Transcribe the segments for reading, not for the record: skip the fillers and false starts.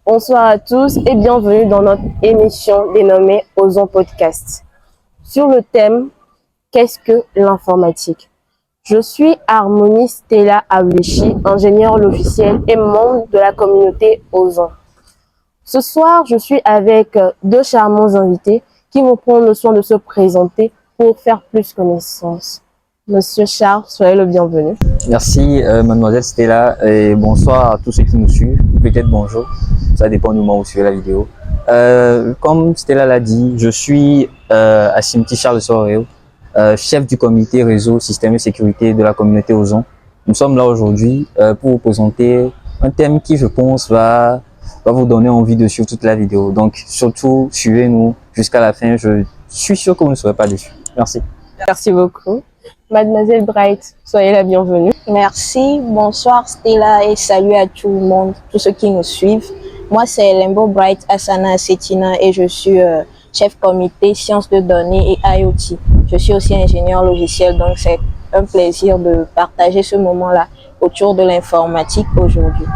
Bonsoir à tous et bienvenue dans notre émission dénommée Osons Podcast. Sur le thème « Qu'est-ce que l'informatique ?» Je suis Harmonie Stella Awlechi, ingénieure logicielle et membre de la communauté Osons. Ce soir, je suis avec deux charmants invités qui vont prendre le soin de se présenter pour faire plus connaissance. Monsieur Charles, soyez le bienvenu. Merci mademoiselle Stella et bonsoir à tous ceux qui nous suivent, peut-être bonjour, ça dépend du moment où vous suivez la vidéo. Comme Stella l'a dit, je suis Asimti Charles Soreo, chef du comité réseau système et sécurité de la communauté Osons. Nous sommes là aujourd'hui pour vous présenter un thème qui je pense va vous donner envie de suivre toute la vidéo. Donc surtout suivez-nous jusqu'à la fin, je suis sûr que vous ne serez pas déçus. Merci. Merci beaucoup. Mademoiselle Bright, soyez la bienvenue. Merci, bonsoir Stella et salut à tout le monde, tous ceux qui nous suivent. Moi c'est Lembo Bright Asana Setina et je suis chef comité sciences de données et IoT. Je suis aussi ingénieur logiciel, donc c'est un plaisir de partager ce moment-là autour de l'informatique aujourd'hui.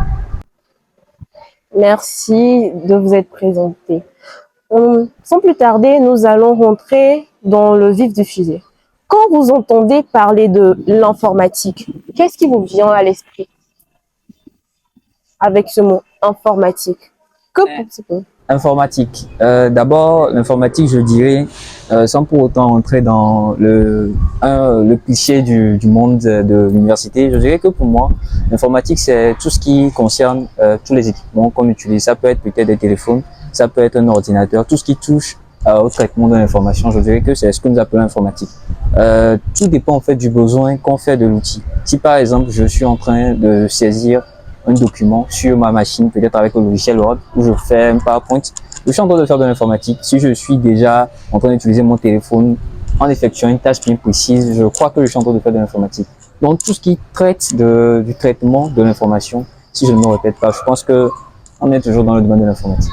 Merci de vous être présenté. Sans plus tarder, nous allons rentrer dans le vif du sujet. Quand vous entendez parler de l'informatique, qu'est-ce qui vous vient à l'esprit avec ce mot informatique? Que pensez-vous? Informatique. D'abord, l'informatique, je dirais, sans pour autant entrer dans le cliché du monde de l'université, je dirais que pour moi, l'informatique, c'est tout ce qui concerne tous les équipements qu'on utilise. Ça peut être peut-être des téléphones, ça peut être un ordinateur, tout ce qui touche au traitement de l'information, je dirais que c'est ce que nous appelons informatique. Tout dépend en fait du besoin qu'on fait de l'outil. Si par exemple, je suis en train de saisir un document sur ma machine, peut-être avec le logiciel Word, où je fais un PowerPoint, je suis en train de faire de l'informatique. Si je suis déjà en train d'utiliser mon téléphone en effectuant une tâche bien précise, je crois que je suis en train de faire de l'informatique. Donc tout ce qui traite du traitement de l'information, si je ne me répète pas, je pense que on est toujours dans le domaine de l'informatique.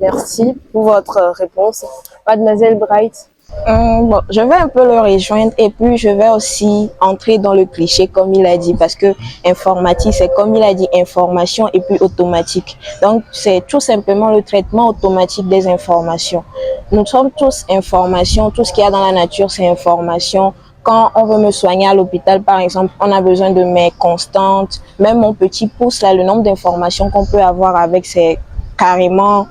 Merci pour votre réponse. Mademoiselle Bright. Bon, je vais un peu le rejoindre et puis je vais aussi entrer dans le cliché comme il a dit parce que informatique c'est comme il a dit information et puis automatique. Donc c'est tout simplement le traitement automatique des informations. Nous sommes tous information, tout ce qu'il y a dans la nature c'est information. Quand on veut me soigner à l'hôpital, par exemple, on a besoin de mes constantes. Même mon petit pouce, là, le nombre d'informations qu'on peut avoir avec, c'est carrément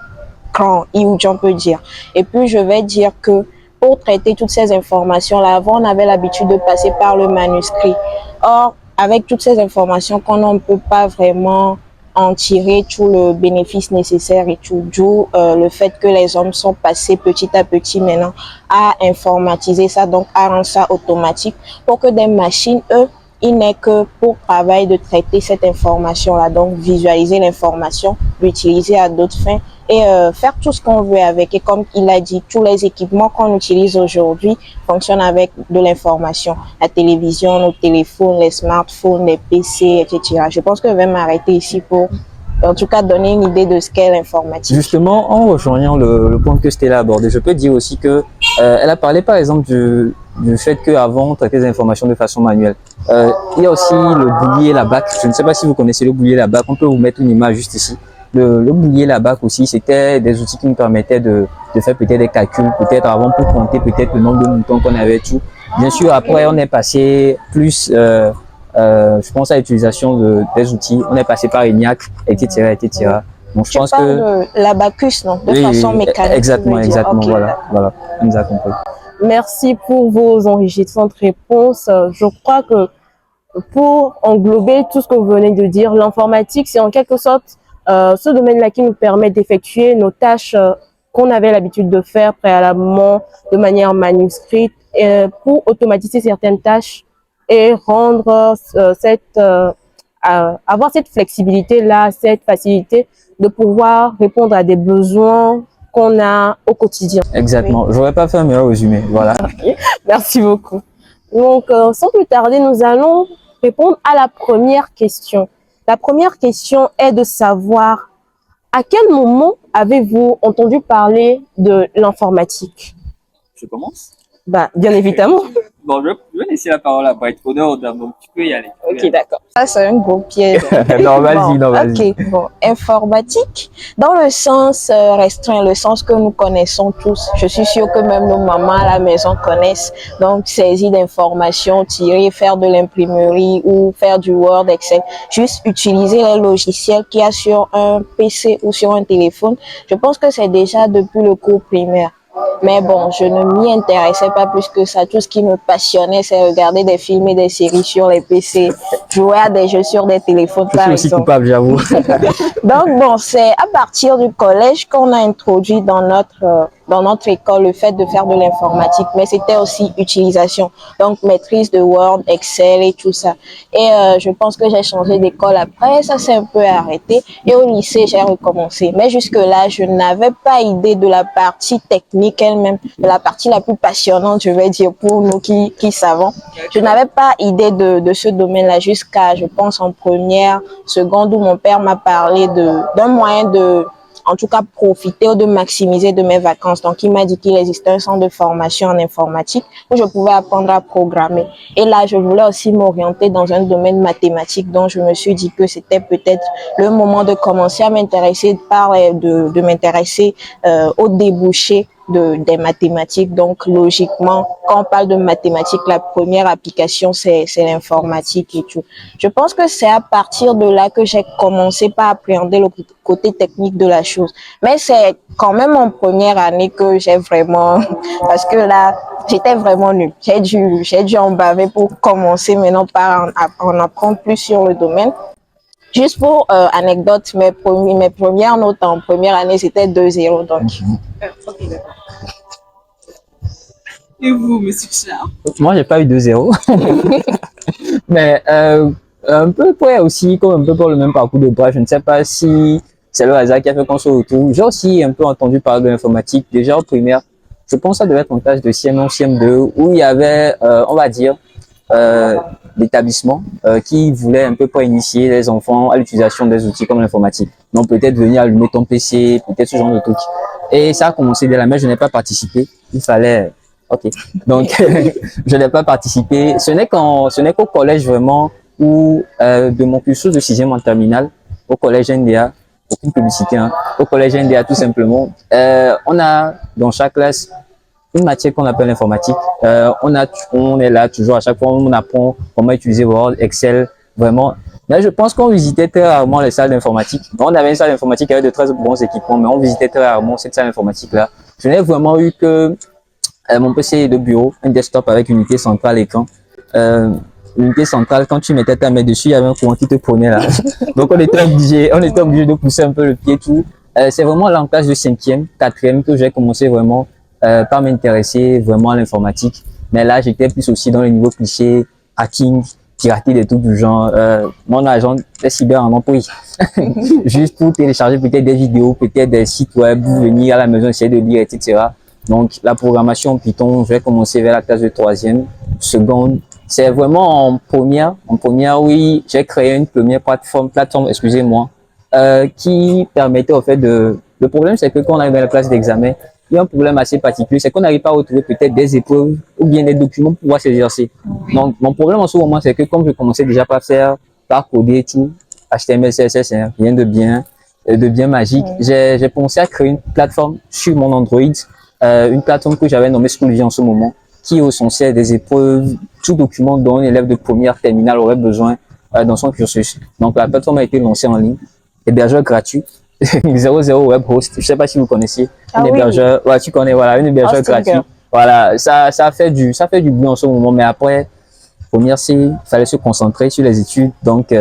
grand, huge, on peut dire. Et puis, je vais dire que pour traiter toutes ces informations-là, avant, on avait l'habitude de passer par le manuscrit. Or, avec toutes ces informations qu'on ne peut pas vraiment en tirer tout le bénéfice nécessaire et tout, d'où le fait que les hommes sont passés petit à petit maintenant à informatiser ça, donc à rendre ça automatique pour que des machines, eux, il n'est que pour travail de traiter cette information-là, donc visualiser l'information, l'utiliser à d'autres fins et faire tout ce qu'on veut avec. Et comme il a dit, tous les équipements qu'on utilise aujourd'hui fonctionnent avec de l'information. La télévision, nos téléphones, les smartphones, les PC, etc. Je pense que je vais m'arrêter ici pour, en tout cas, donner une idée de ce qu'est l'informatique. Justement, en rejoignant le point que Stella a abordé, je peux dire aussi que elle a parlé par exemple du fait qu'avant on traitait les informations de façon manuelle. Il y a aussi le boulier et la bac. Je ne sais pas si vous connaissez le boulier et la bac. On peut vous mettre une image juste ici. Le boulier et la bac aussi, c'était des outils qui nous permettaient de faire peut-être des calculs, peut-être avant pour compter peut-être le nombre de moutons qu'on avait tout. Bien sûr, après on est passé plus, je pense à l'utilisation des outils. On est passé par ENIAC, etc., etc. Donc, je pense que de l'abacus, non, de oui, façon mécanique. exactement, Okay, voilà, on nous a compris. Merci pour vos enrichissantes réponses. Je crois que pour englober tout ce que vous venez de dire, l'informatique, c'est en quelque sorte ce domaine-là qui nous permet d'effectuer nos tâches qu'on avait l'habitude de faire préalablement de manière manuscrite pour automatiser certaines tâches et rendre avoir cette flexibilité-là, cette facilité de pouvoir répondre à des besoins qu'on a au quotidien. Exactement. Oui. J'aurais pas fait un meilleur résumé. Voilà. Okay. Merci beaucoup. Donc, sans plus tarder, nous allons répondre à la première question. La première question est de savoir à quel moment avez-vous entendu parler de l'informatique? Je commence? Bah, bien évidemment. Bon, je vais laisser la parole à Bright Honneur, donc tu peux y aller. Ok, d'accord. Ça, c'est un gros piège. Non, vas-y, Bon, non, vas-y. ok, bon, informatique, dans le sens restreint, le sens que nous connaissons tous. Je suis sûre que même nos mamans à la maison connaissent. Donc, saisir d'informations, tirer, faire de l'imprimerie ou faire du Word, Excel. Juste utiliser les logiciels qu'il y a sur un PC ou sur un téléphone. Je pense que c'est déjà depuis le cours primaire. Mais bon, je ne m'y intéressais pas plus que ça. Tout ce qui me passionnait, c'est regarder des films et des séries sur les PC, jouer à des jeux sur des téléphones, Je par suis aussi exemple. coupable, j'avoue. Donc bon, c'est à partir du collège qu'on a introduit dans notre école le fait de faire de l'informatique, mais c'était aussi utilisation, donc maîtrise de Word, Excel et tout ça. Et je pense que j'ai changé d'école après, ça s'est un peu arrêté et au lycée j'ai recommencé. Mais jusque-là, je n'avais pas idée de la partie technique elle-même, de la partie la plus passionnante, je vais dire, pour nous qui savons. Je n'avais pas idée de ce domaine-là jusqu'à, je pense, en première, seconde, où mon père m'a parlé d'un moyen de, en tout cas, profiter ou de maximiser de mes vacances. Donc, il m'a dit qu'il existait un centre de formation en informatique où je pouvais apprendre à programmer. Et là, je voulais aussi m'orienter dans un domaine mathématique, donc je me suis dit que c'était peut-être le moment de commencer à m'intéresser de m'intéresser aux débouchés des mathématiques. Donc, logiquement, quand on parle de mathématiques, la première application, c'est l'informatique et tout. Je pense que c'est à partir de là que j'ai commencé par appréhender le côté technique de la chose. Mais c'est quand même en première année que j'ai vraiment, parce que là, j'étais vraiment nulle. J'ai dû en baver pour commencer maintenant par en apprendre plus sur le domaine. Juste pour anecdote, mes premières notes en première année, c'était 2,0. Donc, Et vous, monsieur Charles? Moi, j'ai pas eu 2-0. Mais un peu près aussi, comme un peu pour le même parcours de Bref, je ne sais pas si c'est le hasard qui a fait qu'on se retrouve. J'ai aussi un peu entendu parler de l'informatique, déjà au primaire. Je pense que ça devait être en classe de CM1, CM2, où il y avait, on va dire, d'établissements qui voulaient un peu pas initier les enfants à l'utilisation des outils comme l'informatique. Donc peut-être venir allumer ton PC, peut-être ce genre de truc. Et ça a commencé dès la mais je n'ai pas participé. Il fallait. Ok. Donc je n'ai pas participé. Ce n'est qu'au collège vraiment où de mon cursus de 6e en terminale, au collège NDA, aucune publicité, hein, au collège NDA tout simplement, on a dans chaque classe une matière qu'on appelle l'informatique. On est là toujours à chaque fois, on apprend comment utiliser Word, Excel, vraiment. Mais je pense qu'on visitait très rarement les salles d'informatique. On avait une salle d'informatique avec de très bons équipements, mais on visitait très rarement cette salle d'informatique-là. Je n'ai vraiment eu que mon PC de bureau, un desktop avec unité centrale écran. L'unité centrale, quand tu mettais ta main dessus, il y avait un courant qui te prenait là. Donc on était obligé de pousser un peu le pied tout. C'est vraiment là en classe de 5e, 4e que j'ai commencé vraiment par m'intéresser vraiment à l'informatique. Mais là, j'étais plus aussi dans le niveau cliché, hacking, pirater des trucs du genre. Mon agent, les cyber en ont pris. Juste pour télécharger peut-être des vidéos, peut-être des sites web, venir à la maison, essayer de lire, etc. Donc, la programmation Python, je vais commencer vers la classe de 3e, seconde. C'est vraiment en première, oui, j'ai créé une première plateforme, excusez-moi, qui permettait au fait de... Le problème, c'est que quand on arrive à la classe d'examen, il y a un problème assez particulier, c'est qu'on n'arrive pas à retrouver peut-être des épreuves ou bien des documents pour pouvoir s'exercer. Donc, mon problème en ce moment, c'est que comme je commençais déjà par coder et tout, HTML, CSS, hein, rien de bien magique, j'ai pensé à créer une plateforme sur mon Android, une plateforme que j'avais nommée Schoolvie en ce moment, qui recensait des épreuves, tout document dont un élève de première terminale aurait besoin dans son cursus. Donc, la plateforme a été lancée en ligne, hébergeur gratuit, 00 Web Host, je sais pas si vous connaissiez, un hébergeur, ouais, tu connais, voilà, un hébergeur gratuit. Voilà, ça fait du bien en ce moment, mais après, première C, il fallait se concentrer sur les études, donc,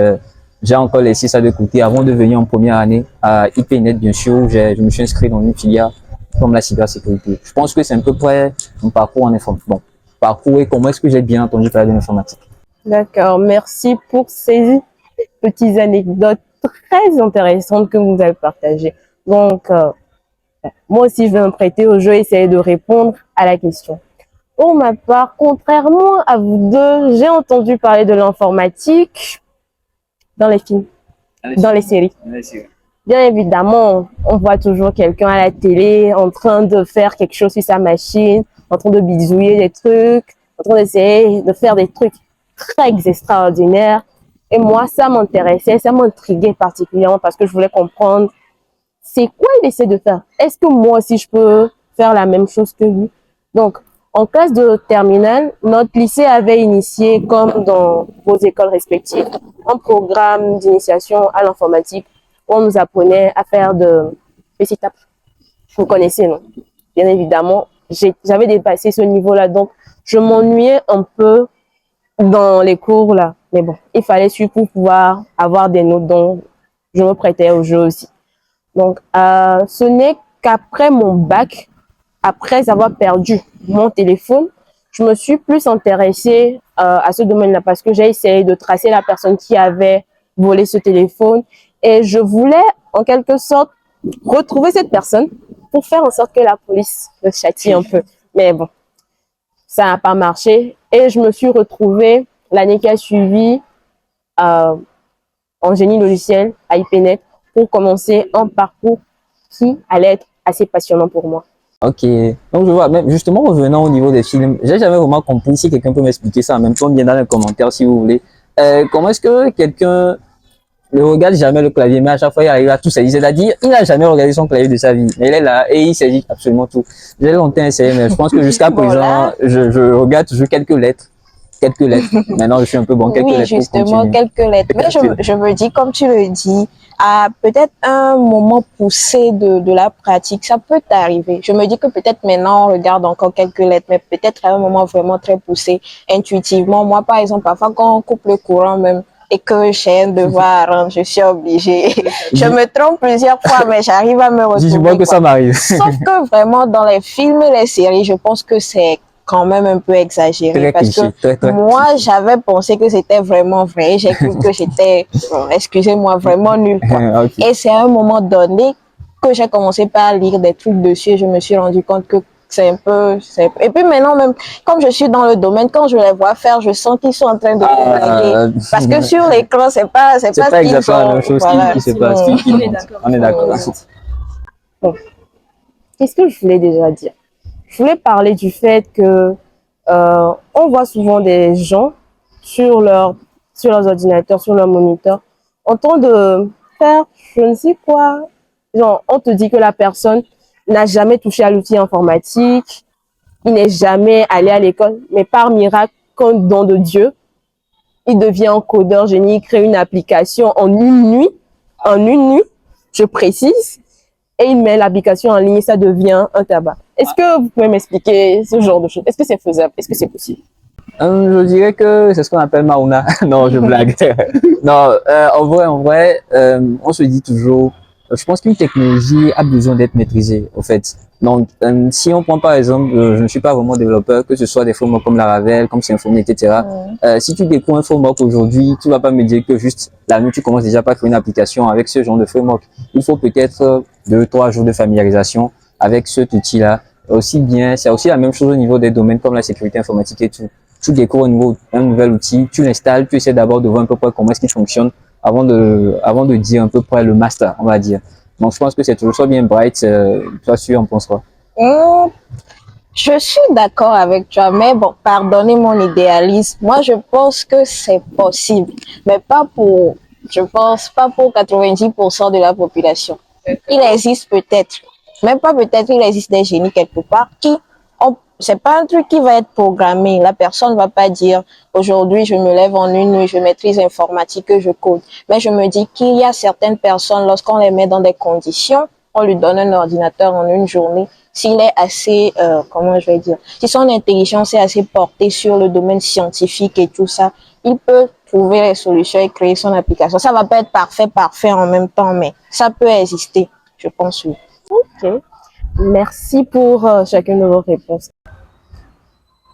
j'ai encore laissé ça de côté avant de venir en première année à IPNet, bien sûr, je me suis inscrit dans une filière comme la cybersécurité. Je pense que c'est un peu près mon parcours en informatique. Bon, parcours et comment est-ce que j'ai bien entendu parler de l'informatique. D'accord, merci pour ces petites anecdotes très intéressantes que vous avez partagées. Donc, moi aussi, je vais me prêter au jeu et essayer de répondre à la question. Pour ma part, contrairement à vous deux, j'ai entendu parler de l'informatique dans les films, dans les séries. Bien évidemment, on voit toujours quelqu'un à la télé en train de faire quelque chose sur sa machine, en train de bidouiller des trucs, en train d'essayer de faire des trucs très extraordinaires. Et moi, ça m'intéressait, ça m'intriguait particulièrement parce que je voulais comprendre c'est quoi il essaie de faire. Est-ce que moi aussi je peux faire la même chose que lui? Donc, en classe de terminale, notre lycée avait initié, comme dans vos écoles respectives, un programme d'initiation à l'informatique où on nous apprenait à faire de petits tapes. Vous connaissez, non? Bien évidemment, j'avais dépassé ce niveau-là, donc je m'ennuyais un peu dans les cours là. Mais bon, il fallait suivre pour pouvoir avoir des notes, donc je me prêtais au jeu aussi. Donc, ce n'est qu'après mon bac, après avoir perdu mon téléphone, je me suis plus intéressée à ce domaine-là parce que j'ai essayé de tracer la personne qui avait volé ce téléphone et je voulais en quelque sorte retrouver cette personne pour faire en sorte que la police le châtie un peu. Mais bon, ça n'a pas marché et je me suis retrouvée l'année qui a suivi en génie logiciel à IPNet pour commencer un parcours qui allait être assez passionnant pour moi. Ok, donc je vois, même justement revenant au niveau des films, j'ai jamais vraiment compris, si quelqu'un peut m'expliquer ça en même temps, bien dans les commentaires si vous voulez. Comment est-ce que quelqu'un ne regarde jamais le clavier, mais à chaque fois il arrive à tout saisir, c'est-à-dire il n'a jamais regardé son clavier de sa vie, mais il est là et il saisit absolument tout. J'ai longtemps essayé, mais je pense que jusqu'à présent, je regarde toujours quelques lettres. Quelques lettres. Maintenant, je suis un peu bon. Quelques Oui, lettres justement, quelques lettres. Mais je me dis, comme tu le dis, à peut-être un moment poussé de la pratique, ça peut t'arriver. Je me dis que peut-être maintenant, on regarde encore quelques lettres, mais peut-être à un moment vraiment très poussé, intuitivement. Moi, par exemple, parfois, quand on coupe le courant même, et que j'ai un devoir à rendre, je suis obligée. Je me trompe plusieurs fois, mais j'arrive à me retrouver. Je vois que ça m'arrive. Sauf que vraiment, dans les films et les séries, je pense que c'est quand même un peu exagéré Très parce cliché, que très moi j'avais pensé que c'était vraiment vrai, j'ai cru que j'étais excusez-moi vraiment nulle quoi. Okay. Et c'est à un moment donné que j'ai commencé par lire des trucs dessus et je me suis rendu compte que c'est un peu et puis maintenant même comme je suis dans le domaine, quand je les vois faire, je sens qu'ils sont en train de me blaguer parce que sur l'écran c'est pas exactement la même chose voilà, qui se passe. On est d'accord. Bon. Qu'est-ce que je voulais déjà dire? Je voulais parler du fait que on voit souvent des gens sur leurs ordinateurs, sur leurs moniteurs, en train de faire je ne sais quoi. Genre, on te dit que la personne n'a jamais touché à l'outil informatique, il n'est jamais allé à l'école, mais par miracle, comme don de Dieu, il devient un codeur génie, il crée une application en une nuit, je précise, et il met l'application en ligne et ça devient un tabac. Est-ce que vous pouvez m'expliquer ce genre de choses? Est-ce que c'est faisable? Est-ce que c'est possible? Je dirais que c'est ce qu'on appelle Mauna. Non, je blague. Non, en vrai, on se dit toujours, je pense qu'une technologie a besoin d'être maîtrisée, au fait. Donc, si on prend par exemple, je ne suis pas vraiment développeur, que ce soit des frameworks comme Laravel, comme Symfony, etc. Si tu découvres un framework aujourd'hui, tu vas pas me dire que juste la nuit, tu commences déjà par créer une application avec ce genre de framework. Il faut peut-être 2-3 jours de familiarisation avec cet outil-là. Aussi bien, c'est aussi la même chose au niveau des domaines comme la sécurité informatique et tout. Tu découvres un nouvel outil, tu l'installes, tu essaies d'abord de voir un peu près comment est-ce qu'il fonctionne avant de dire un peu près le master, on va dire. Donc, je pense que c'est toujours soit bien bright, toi, tu en penses quoi? Je suis d'accord avec toi, mais bon, pardonnez mon idéalisme. Moi, je pense que c'est possible, mais je pense pas pour 90% de la population. Il existe peut-être, même pas peut-être, il existe des génies quelque part c'est pas un truc qui va être programmé. La personne va pas dire aujourd'hui je me lève en une nuit, je maîtrise l'informatique et je code. Mais je me dis qu'il y a certaines personnes, lorsqu'on les met dans des conditions, on lui donne un ordinateur en une journée. S'il est assez, comment je vais dire, si son intelligence est assez portée sur le domaine scientifique et tout ça, il peut trouver les solutions et créer son application. Ça va pas être parfait en même temps, mais ça peut exister, je pense oui. Ok. Merci pour chacune de vos réponses.